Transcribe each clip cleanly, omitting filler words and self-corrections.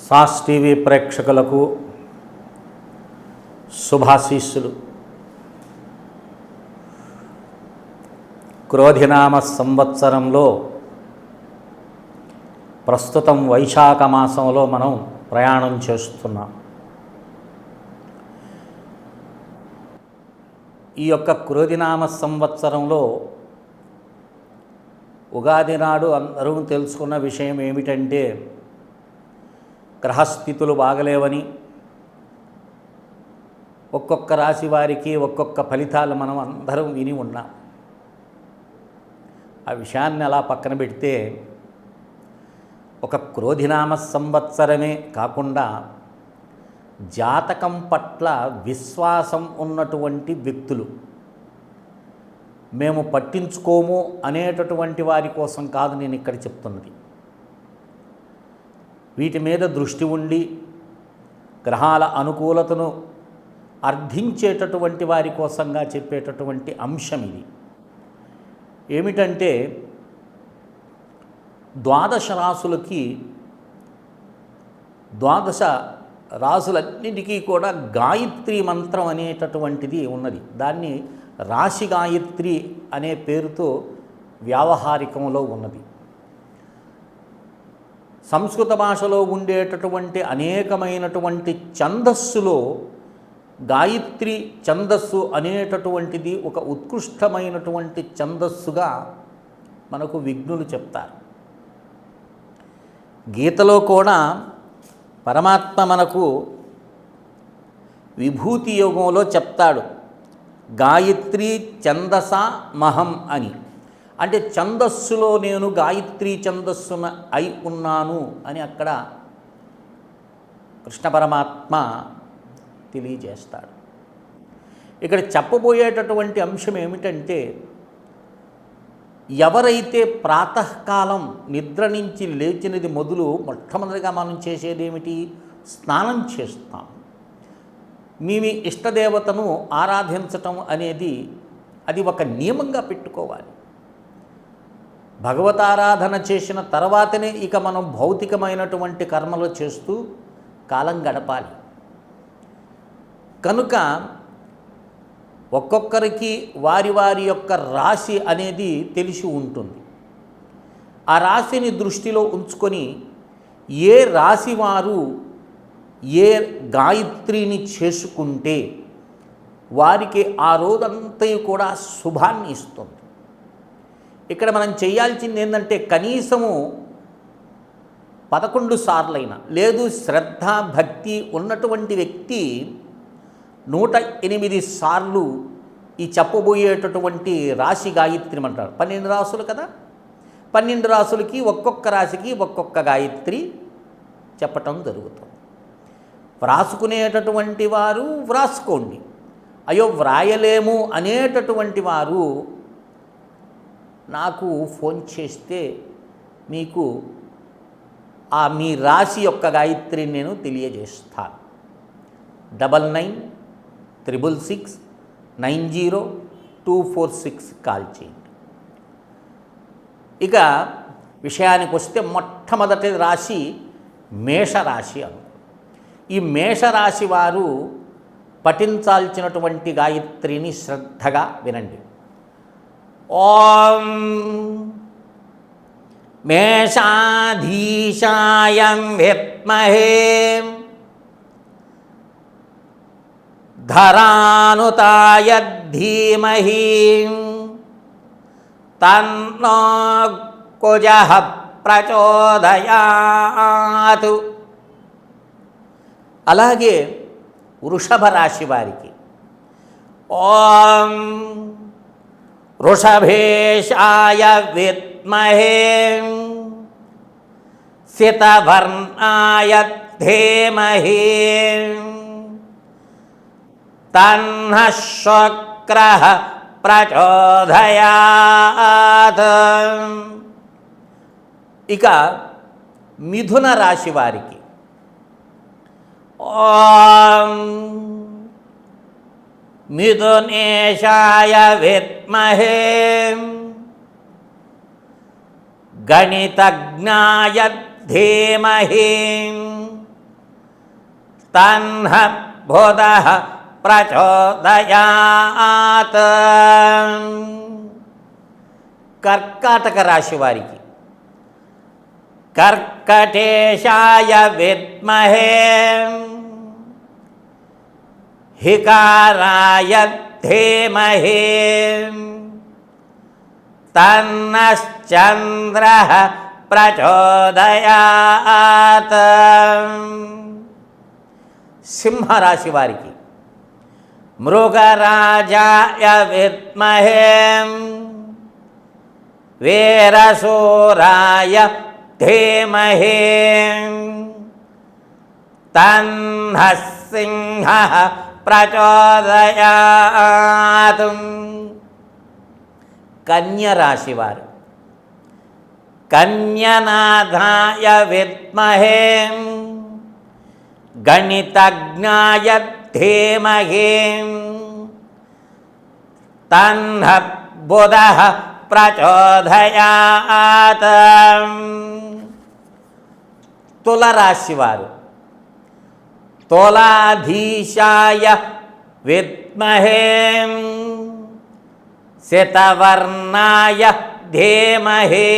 Sauce TV ప్రేక్షకులకు శుభాశీస్సులు. క్రోధినామ సంవత్సరంలో ప్రస్తుతం వైశాఖ మాసంలో మనం ప్రయాణం చేస్తున్నాం. ఈ యొక్క క్రోధినామ సంవత్సరంలో ఉగాది నాడు అందరూ తెలుసుకున్న విషయం ఏమిటంటే, గ్రహస్థితులు బాగలేవని, ఒక్కొక్క రాశి వారికి ఒక్కొక్క ఫలితాలు మనం అందరం విని ఉన్నాం. ఆ విషయాన్ని అలా పక్కన పెడితే, ఒక క్రోధినామ సంవత్సరమే కాకుండా జాతకం పట్ల విశ్వాసం ఉన్నటువంటి వ్యక్తులు, మేము పట్టించుకోము అనేటటువంటి వారి కోసం కాదు నేను ఇక్కడ చెప్తున్నది. వీటి మీద దృష్టి ఉండి గ్రహాల అనుకూలతను అర్థించేటటువంటి వారి కోసంగా చెప్పేటటువంటి అంశం ఇది. ఏమిటంటే, ద్వాదశ రాసులకి, ద్వాదశ రాసులన్నిటికీ కూడా గాయత్రి మంత్రం అనేటటువంటిది ఉన్నది. దాన్ని రాశి గాయత్రి అనే పేరుతో వ్యావహారికంలో ఉన్నది. సంస్కృత భాషలో ఉండేటటువంటి అనేకమైనటువంటి ఛందస్సులో గాయత్రి ఛందస్సు అనేటటువంటిది ఒక ఉత్కృష్టమైనటువంటి ఛందస్సుగా మనకు విజ్ఞులు చెప్తారు. గీతలో కూడా పరమాత్మ మనకు విభూతి యోగంలో చెప్తాడు, గాయత్రి ఛందస మహం అని. అంటే ఛందస్సులో నేను గాయత్రి ఛందస్సున అయి ఉన్నాను అని అక్కడ కృష్ణ పరమాత్మ తెలియజేస్తాడు. ఇక్కడ చెప్పబోయేటటువంటి అంశం ఏమిటంటే, ఎవరైతే ప్రాతకాలం నిద్ర నుంచి లేచినది మొదలు మొట్టమొదటిగా మనం చేసేది ఏమిటి? స్నానం చేస్తాం. మీ ఇష్టదేవతను ఆరాధించటం అనేది అది ఒక నియమంగా పెట్టుకోవాలి. భగవతారాధన చేసిన తర్వాతనే ఇక మనం భౌతికమైనటువంటి కర్మలు చేస్తూ కాలం గడపాలి. కనుక ఒక్కొక్కరికి వారి వారి యొక్క రాశి అనేది తెలిసి ఉంటుంది. ఆ రాశిని దృష్టిలో ఉంచుకొని ఏ రాశి వారు ఏ గాయత్రిని చేసుకుంటే వారికి ఆ రోజంతా కూడా శుభాన్ని ఇస్తుంది. ఇక్కడ మనం చేయాల్సింది ఏంటంటే, కనీసము 11 సార్లైనా, లేదు శ్రద్ధ భక్తి ఉన్నటువంటి వ్యక్తి 108 సార్లు ఈ చెప్పబోయేటటువంటి రాశి గాయత్రి అంటారు. 12 రాసులు కదా, 12 రాసులకి ఒక్కొక్క రాశికి ఒక్కొక్క గాయత్రి చెప్పటం జరుగుతుంది. వ్రాసుకునేటటువంటి వారు వ్రాసుకోండి. అయ్యో వ్రాయలేము అనేటటువంటి వారు నాకు ఫోన్ చేస్తే మీకు మీ రాశి యొక్క గాయత్రిని నేను తెలియజేస్తాను. 9966690246 కాల్ చేయండి. ఇక విషయానికి వస్తే, మొట్టమొదటి రాశి మేషరాశి అను. ఈ మేషరాశి వారు పఠించాల్సినటువంటి గాయత్రిని శ్రద్ధగా వినండి. ఓం మేషాధీశాయం విద్మహే ధరానుతాయ ధీమహి తన్నో కుజః ప్రచోదయాత్. అలాగే వృషభ రాశి వారికి ఓం వృషభేశాయ విద్మహే శతవర్ణాయ ధీమహి తన్నః శుక్రః ప్రచోదయాత్. ఇక మిథున రాశి వారికి ఓం మిథునేశాయ విద్మహే గణితజ్ఞాయ ధీమహి తన్హ బుధః ప్రచోదయాత్. కర్కాటక రాశి వారికి కర్కటేశాయ విద్మహే హికారాయ ధీమహి తన్నశ్చంద్రః ప్రచోదయాత్. సింహరాశి వారికి మృగరాజాయ విద్మహే వీరశూరాయ ధీమహి తన్నః సింహః ప్రచోదయాత్. కన్యరాశి వారు కన్యనాథాయ విద్మహే గణితజ్ఞాయ ధీమహి తన్నః బుధః ప్రచోదయాత్. తులరాశి వారు తులాధీశాయ విద్మహే శతవర్ణాయ ధీమహి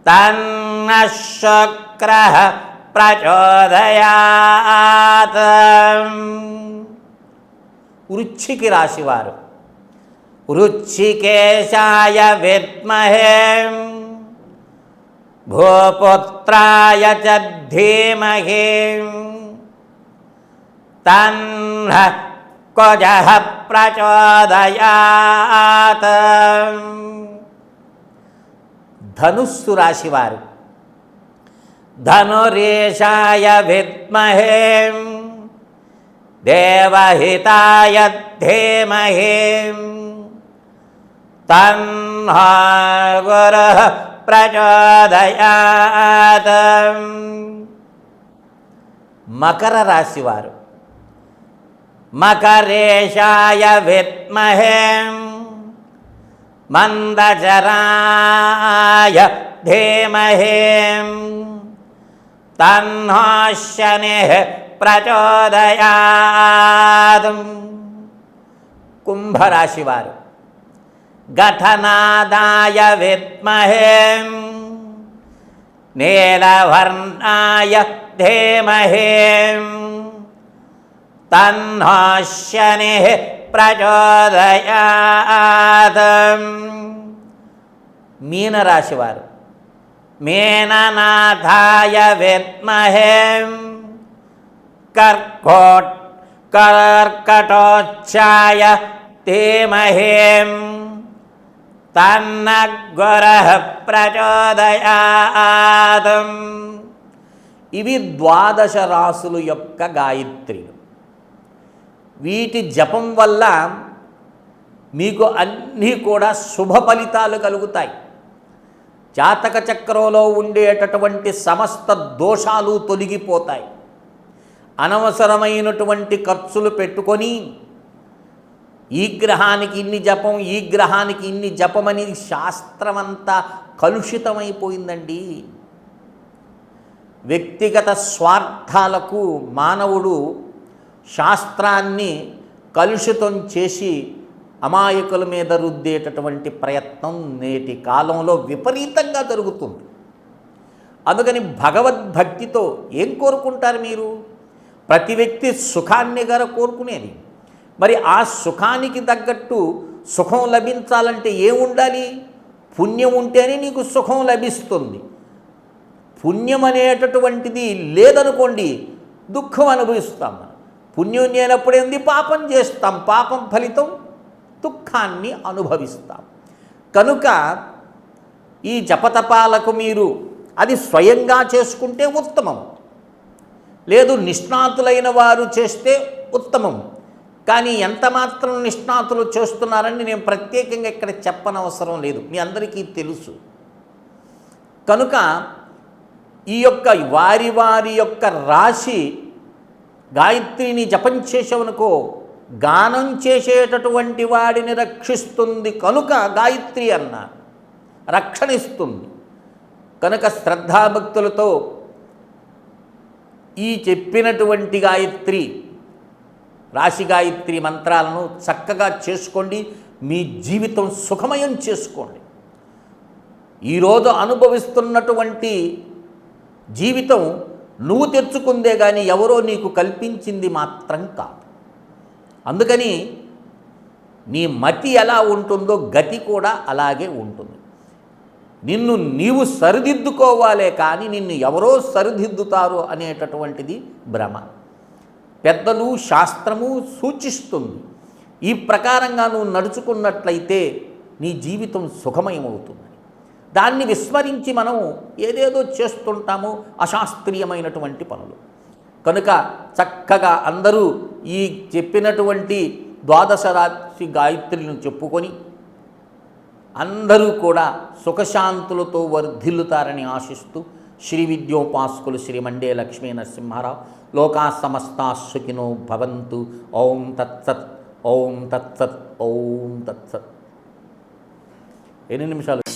తన్నః శుక్రః ప్రచోదయాత్. వృశ్చిక రాశి వారు వృశ్చికేశాయ విద్మహే భూపుత్రాయ చ ధీమహి తన్నః కుజః ప్రచోదయాత్. ధనుస్సు రాశి వారు ధనురేశాయ విద్మహే దేవహితాయ ధీమహి తన్నః గురుః ప్రచోదయాత్. మకర రాశి వారు మకరేశాయ విద్మహే మందచరాయ ధీమహి తన్నో శనిః ప్రచోదయాత్. కుంభరాశి వారు ఘటనాదాయ విద్మహే నీలవర్ణాయ ధీమహి తన్నో శనిః ప్రచోదయాత్. మీనరాశి వారు మీననాథాయ విద్మహే కర్కటోచ్చాయ ధీమహి తన్నః గురుః ప్రచోదయాత్. ఇవి ద్వాదశ రాసులు యొక్క గాయత్రిలు. వీటి జపం వల్ల మీకు అన్నీ కూడా శుభ ఫలితాలు కలుగుతాయి. జాతక చక్రంలో ఉండేటటువంటి సమస్త దోషాలు తొలగిపోతాయి. అనవసరమైనటువంటి ఖర్చులు పెట్టుకొని ఈ గ్రహానికి ఇన్ని జపం, ఈ గ్రహానికి ఇన్ని జపమని శాస్త్రమంతా కలుషితమైపోయిందండి. వ్యక్తిగత స్వార్థాలకు మానవుడు శాస్త్రాన్ని కలుషితం చేసి అమాయకుల మీద రుద్దేటటువంటి ప్రయత్నం నేటి కాలంలో విపరీతంగా జరుగుతుంది. అందుకని భగవద్భక్తితో ఏం కోరుకుంటారు మీరు? ప్రతి వ్యక్తి సుఖాన్ని కోరుకునేది. మరి ఆ సుఖానికి తగ్గట్టు సుఖం లభించాలంటే ఏముండాలి? పుణ్యం ఉంటేనే నీకు సుఖం లభిస్తుంది. పుణ్యం అనేటటువంటిది లేదనుకోండి, దుఃఖం అనుభవిస్తాం. పుణ్యం లేనప్పుడు ఏంది? పాపం చేస్తాం. పాపం ఫలితం దుఃఖాన్ని అనుభవిస్తాం. కనుక ఈ జపతపాలకు మీరు అది స్వయంగా చేసుకుంటే ఉత్తమం, లేదు నిష్ణాతులైన వారు చేస్తే ఉత్తమం. కానీ ఎంత మాత్రం నిష్ణాతులు చేస్తున్నారని నేను ప్రత్యేకంగా ఇక్కడ చెప్పనవసరం లేదు, మీ అందరికీ తెలుసు. కనుక ఈ యొక్క వారి వారి యొక్క రాశి గాయత్రిని జపం చేసేవనుకో గానం చేసేటటువంటి వాడిని రక్షిస్తుంది. కనుక గాయత్రి అన్న రక్షణ ఇస్తుంది. కనుక శ్రద్ధాభక్తులతో ఈ చెప్పినటువంటి గాయత్రి రాశి గాయత్రి మంత్రాలను చక్కగా చేసుకోండి. మీ జీవితం సుఖమయం చేసుకోండి. ఈరోజు అనుభవిస్తున్నటువంటి జీవితం నువ్వు తెచ్చుకుందే కానీ ఎవరో నీకు కల్పించింది మాత్రం కాదు. అందుకని నీ మతి ఎలా ఉంటుందో గతి కూడా అలాగే ఉంటుంది. నిన్ను నీవు సరిదిద్దుకోవాలే కానీ నిన్ను ఎవరో సరిదిద్దుతారు అనేటటువంటిది భ్రమ. పెద్దలు శాస్త్రము సూచిస్తుంది. ఈ ప్రకారంగా నువ్వు నడుచుకున్నట్లయితే నీ జీవితం సుఖమయమవుతుంది. దాన్ని విస్మరించి మనం ఏదేదో చేస్తుంటాము, అశాస్త్రీయమైనటువంటి పనులు. కనుక చక్కగా అందరూ ఈ చెప్పినటువంటి ద్వాదశ రాశి గాయత్రులను చెప్పుకొని అందరూ కూడా సుఖశాంతులతో వర్ధిల్లుతారని ఆశిస్తూ శ్రీ విద్యోపాసకులు శ్రీ మండే లక్ష్మీ నరసింహారావు లోకా సమస్తా సుఖినో భవంతు. ఓం తత్సత్, ఓం తత్సత్, ఓం తత్సత్. ఎన్ని నిమిషాలు?